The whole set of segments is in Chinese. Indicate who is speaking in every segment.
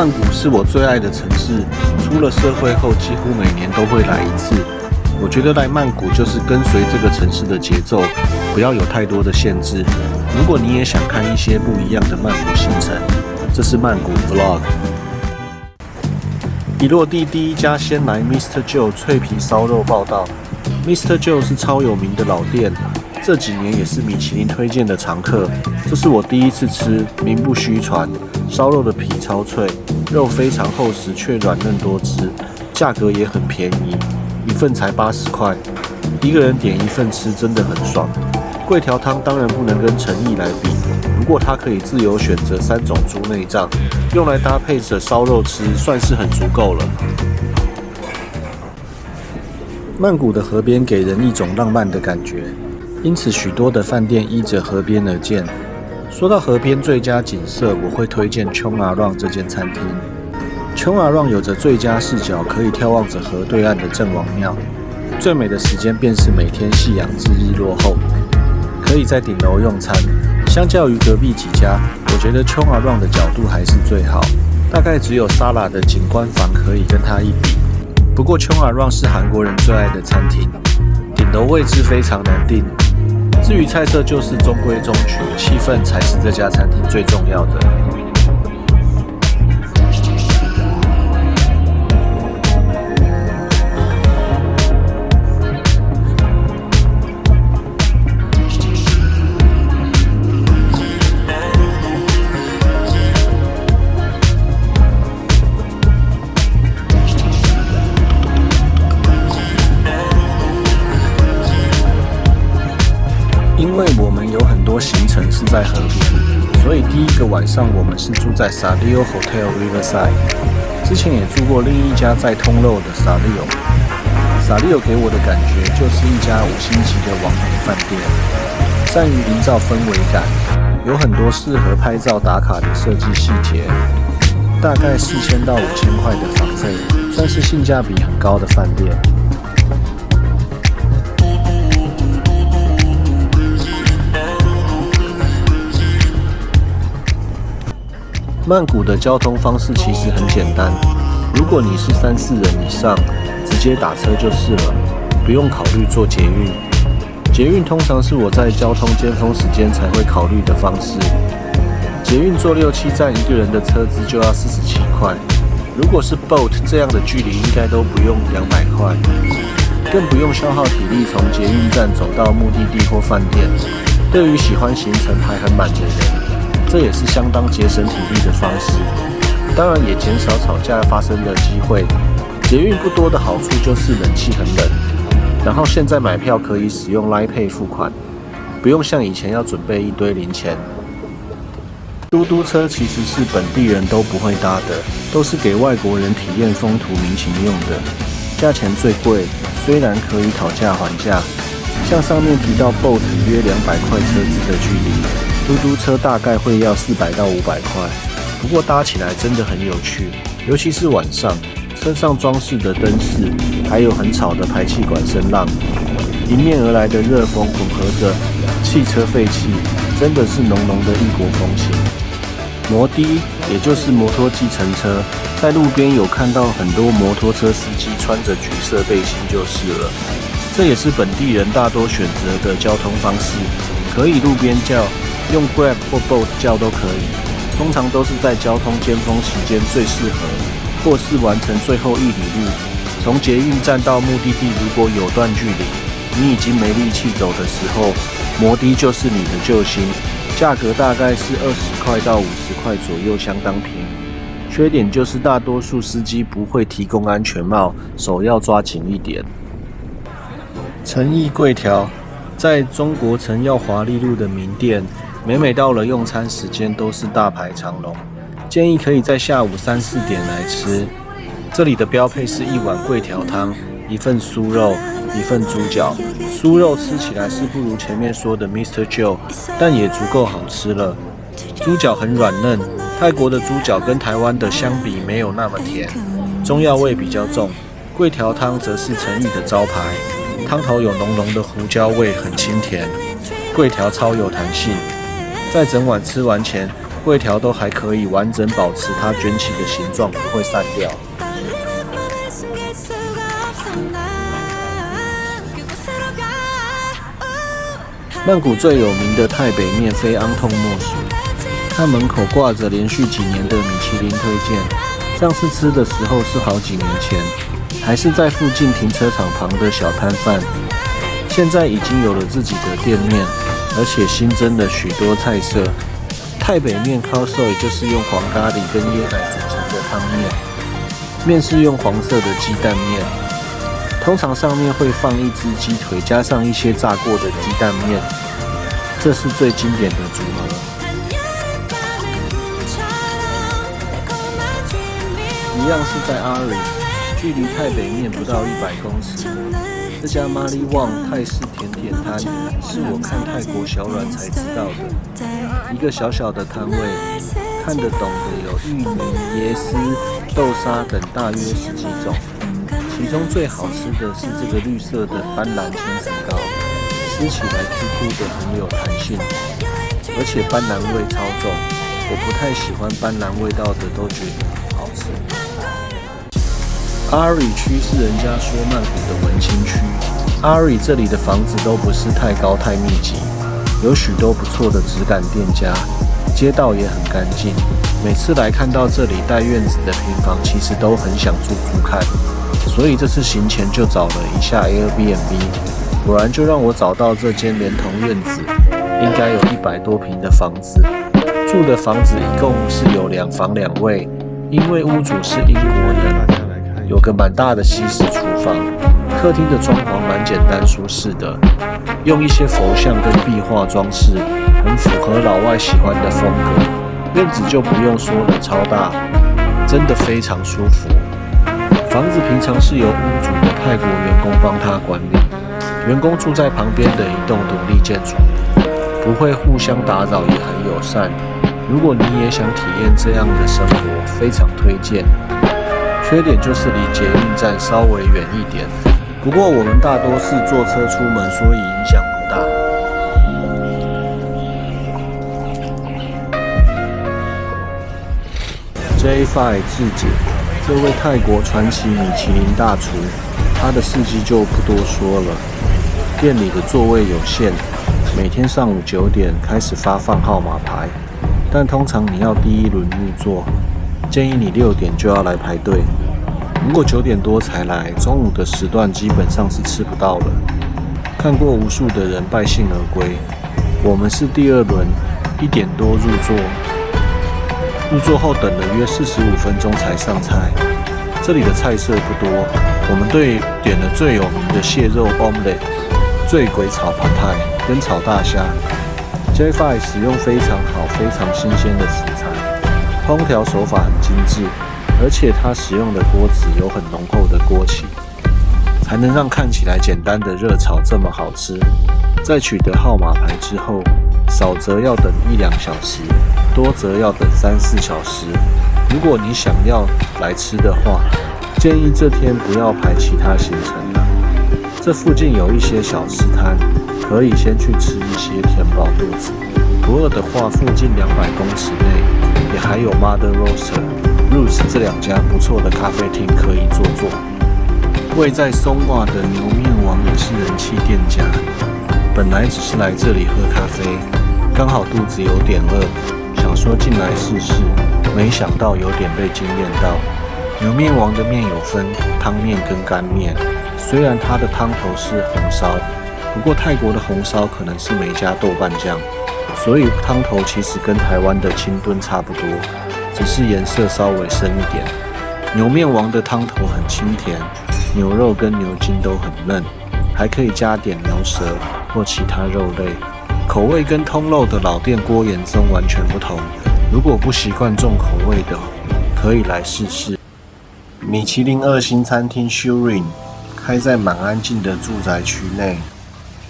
Speaker 1: 曼谷是我最爱的城市，出了社会后几乎每年都会来一次。我觉得来曼谷就是跟随这个城市的节奏，不要有太多的限制。如果你也想看一些不一样的曼谷行程，这是曼谷 Vlog。一落地第一家先来 Mr. Joe 脆皮烧肉报道。Mr. Joe 是超有名的老店，这几年也是米其林推荐的常客。这是我第一次吃，名不虚传。烧肉的皮超脆，肉非常厚实却软嫩多汁，价格也很便宜，一份才80块，一个人点一份吃真的很爽。桂条汤当然不能跟诚意来比，不过它可以自由选择3种猪内脏，用来搭配着烧肉吃，算是很足够了。曼谷的河边给人一种浪漫的感觉，因此许多的饭店依着河边而建。说到河边最佳景色，我会推荐 Chong Arong 这间餐厅。Chong Arong 有着最佳视角，可以眺望着河对岸的郑王庙。最美的时间便是每天夕阳至日落后，可以在顶楼用餐。相较于隔壁几家，我觉得 Chong Arong 的角度还是最好，大概只有 Sala 的景观房可以跟它一比。不过 Chong Arong 是韩国人最爱的餐厅，顶楼位置非常难定。至于菜色就是中规中矩，气氛才是这家餐厅最重要的。因为我们有很多行程是在河边，所以第一个晚上我们是住在 Sadio Hotel Riverside。之前也住过另一家在通漏的 Sadio。Sadio 给我的感觉就是一家5星级的完美饭店，善于营造氛围感，有很多适合拍照打卡的设计细节。大概4000到5000块的房费，算是性价比很高的饭店。曼谷的交通方式其实很简单，如果你是3、4人以上，直接打车就是了，不用考虑坐捷运。捷运通常是我在交通尖峰时间才会考虑的方式。捷运坐6、7站，一个人的车资就要47块。如果是 Bolt 这样的距离，应该都不用200块，更不用消耗体力从捷运站走到目的地或饭店。对于喜欢行程排很满的人，这也是相当节省体力的方式，当然也减少吵架发生的机会。捷运不多的好处就是冷气很冷，然后现在买票可以使用 Line Pay 付款，不用像以前要准备一堆零钱。嘟嘟车其实是本地人都不会搭的，都是给外国人体验风土民情用的，价钱最贵，虽然可以讨价还价。像上面提到 Bolt 约200块车资的距离，嘟嘟车大概会要400到500块，不过搭起来真的很有趣，尤其是晚上，车上装饰的灯饰，还有很吵的排气管声浪，迎面而来的热风混合着汽车废气，真的是浓浓的异国风情。摩的，也就是摩托计程车，在路边有看到很多摩托车司机穿着橘色背心就是了，这也是本地人大多选择的交通方式，可以路边叫，用 Grab 或 Bolt 叫都可以，通常都是在交通尖峰期间最适合，或是完成最后1里路。从捷运站到目的地如果有段距离，你已经没力气走的时候，摩的就是你的救星，价格大概是20块到50块左右，相当便宜。缺点就是大多数司机不会提供安全帽，手要抓紧一点。诚意桂条在中国城耀华丽路的名店，每到了用餐时间都是大排长龙，建议可以在下午3、4点来吃。这里的标配是1碗桂条汤、1份酥肉、1份猪脚。酥肉吃起来是不如前面说的 Mr. Joe， 但也足够好吃了。猪脚很软嫩，泰国的猪脚跟台湾的相比没有那么甜，中药味比较重。桂条汤则是诚意的招牌，汤头有浓浓的胡椒味，很清甜。桂条超有弹性，在整碗吃完前，柜条都还可以完整保持它卷起的形状，不会散掉。曼谷最有名的泰北面非昂通莫属，它门口挂着连续几年的米其林推荐。上次吃的时候是好几年前，还是在附近停车场旁的小摊贩。现在已经有了自己的店面，而且新增了许多菜色。泰北面 khao soi 就是用黄咖喱跟椰奶组成的汤面，面是用黄色的鸡蛋面。通常上面会放一只鸡腿，加上一些炸过的鸡蛋面，这是最经典的组合。一样是在阿里，距离泰北面不到100公尺。这家玛丽旺泰式甜点摊是我看泰国小软才知道的。一个小小的摊位，看得懂的有芋泥、椰丝、豆沙等大约10几种。其中最好吃的是这个绿色的斑斓千层糕，吃起来 QQ 的，很有弹性，而且斑斓味超重。我不太喜欢斑斓味道的都觉得很好吃。阿里区是人家说曼谷的文青区，阿里这里的房子都不是太高太密集，有许多不错的质感店家，街道也很干净。每次来看到这里带院子的平房，其实都很想住住看。所以这次行前就找了一下 Airbnb， 果然就让我找到这间连同院子应该有100多平的房子。住的房子一共是有2房2卫，因为屋主是英国人，有个蛮大的西式厨房。客厅的装潢蛮简单舒适的，用一些佛像跟壁画装饰，很符合老外喜欢的风格。院子就不用说了，超大，真的非常舒服。房子平常是由屋主的泰国员工帮他管理，员工住在旁边的一栋独立建筑，不会互相打扰，也很友善。如果你也想体验这样的生活，非常推荐。缺点就是离捷运站稍微远一点，不过我们大多是坐车出门，所以影响不大。J5 志姐，这位泰国传奇米其林大厨，他的事迹就不多说了。店里的座位有限，每天上午9点开始发放号码牌，但通常你要第一轮入座，建议你6点就要来排队。如果9点多才来，中午的时段基本上是吃不到了。看过无数的人败兴而归，我们是第2轮，1点多入座。入座后等了约45分钟才上菜。这里的菜色不多，我们队点了最有名的蟹肉 omelette、醉鬼炒盘泰跟炒大虾。J5 使用非常好、非常新鲜的食材，烹调手法很精致，而且它使用的锅子有很浓厚的锅气，才能让看起来简单的热炒这么好吃。在取得号码牌之后，少则要等1-2小时，多则要等3-4小时。如果你想要来吃的话，建议这天不要排其他行程了。这附近有一些小吃摊，可以先去吃一些填饱肚子。不饿的话，附近200公尺内也还有 Mother Roaster、Roots 这2家不错的咖啡厅可以坐坐。位在松瓦的牛面王也是人气店家，本来只是来这里喝咖啡，刚好肚子有点饿，想说进来试试，没想到有点被惊艳到。牛面王的面有分汤面跟干面，虽然它的汤头是红烧，不过泰国的红烧可能是没加豆瓣酱，所以汤头其实跟台湾的清炖差不多，只是颜色稍微深一点。牛面王的汤头很清甜，牛肉跟牛筋都很嫩，还可以加点牛舌或其他肉类，口味跟通肉的老店郭延宗完全不同。如果不习惯重口味的，可以来试试。米其林2星餐厅 Shureen 开在蛮安静的住宅区内，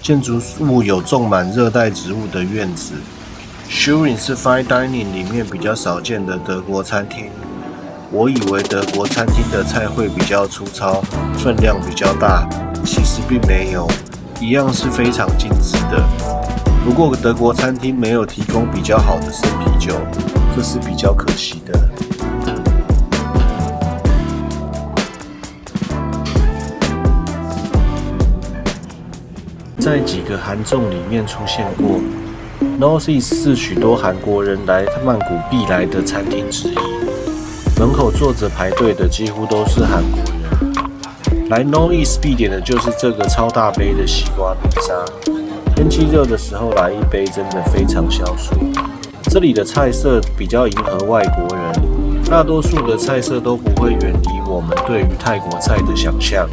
Speaker 1: 建筑物有种满热带植物的院子。Shureen 是 Fine Dining 里面比较少见的德国餐厅。我以为德国餐厅的菜会比较粗糙，分量比较大，其实并没有，一样是非常精致的。不过德国餐厅没有提供比较好的生啤酒，这是比较可惜的。在几个韩综里面出现过 ，Northeast 是许多韩国人来曼谷必来的餐厅之一。门口坐着排队的几乎都是韩国人。来 Northeast 必点的就是这个超大杯的西瓜冰沙。天气热的时候来一杯真的非常消暑。这里的菜色比较迎合外国人，大多数的菜色都不会远离我们对于泰国菜的想象。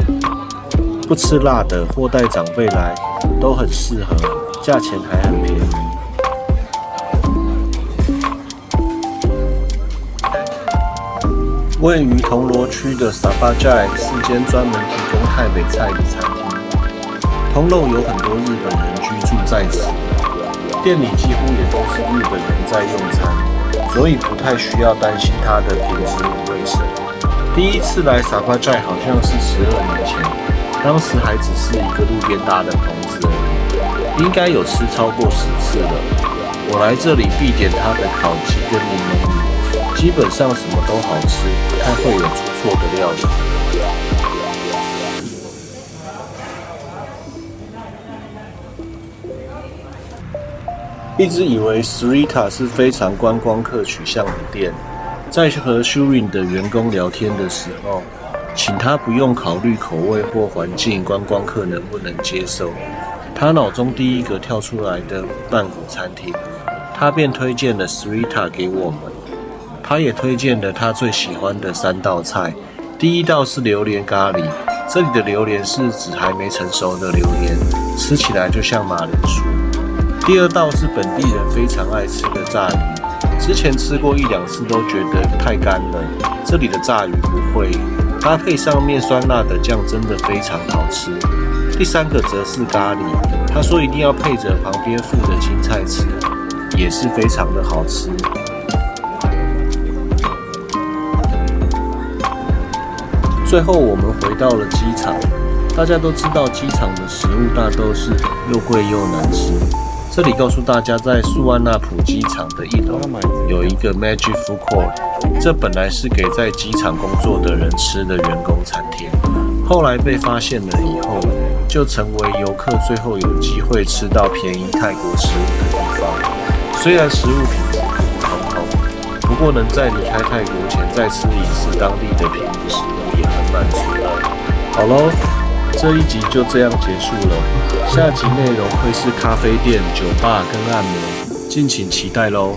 Speaker 1: 不吃辣的或带长辈来都很适合，价钱还很便宜。位于铜锣区的 Sabajai 是间专门提供泰北菜的餐厅。铜锣有很多日本人居住在此，店里几乎也都是日本人在用餐，所以不太需要担心它的品质与卫生。第一次来 Sabajai 好像是12年前。当时还只是一个路边搭的棚子而已，应该有吃超过10次了。我来这里必点它的烤鸡跟柠檬鱼，基本上什么都好吃，不太会有出错的料理。一直以为 Srita 是非常观光客取向的店，在和 Shurin 的员工聊天的时候，请他不用考虑口味或环境，观光客能不能接受。他脑中第一个跳出来的曼谷餐厅，他便推荐了 Srita 给我们。他也推荐了他最喜欢的3道菜。第一道是榴莲咖喱，这里的榴莲是指还没成熟的榴莲，吃起来就像马铃薯。第二道是本地人非常爱吃的炸鱼，之前吃过1-2次都觉得太干了，这里的炸鱼不会。搭配上面酸辣的酱真的非常好吃。第3个则是咖喱，他说一定要配着旁边附的青菜吃，也是非常的好吃。最后我们回到了机场，大家都知道机场的食物大都是又贵又难吃。这里告诉大家，在素万那普机场的1楼有一个 Magic Food Court， 这本来是给在机场工作的人吃的员工餐厅，后来被发现了以后，就成为游客最后有机会吃到便宜泰国食物的地方。虽然食物品质普普通通，不过能在离开泰国前再吃一次当地的便宜食物也很满足了。好咯，这一集就这样结束了，下集内容会是咖啡店、酒吧跟按摩，敬请期待咯。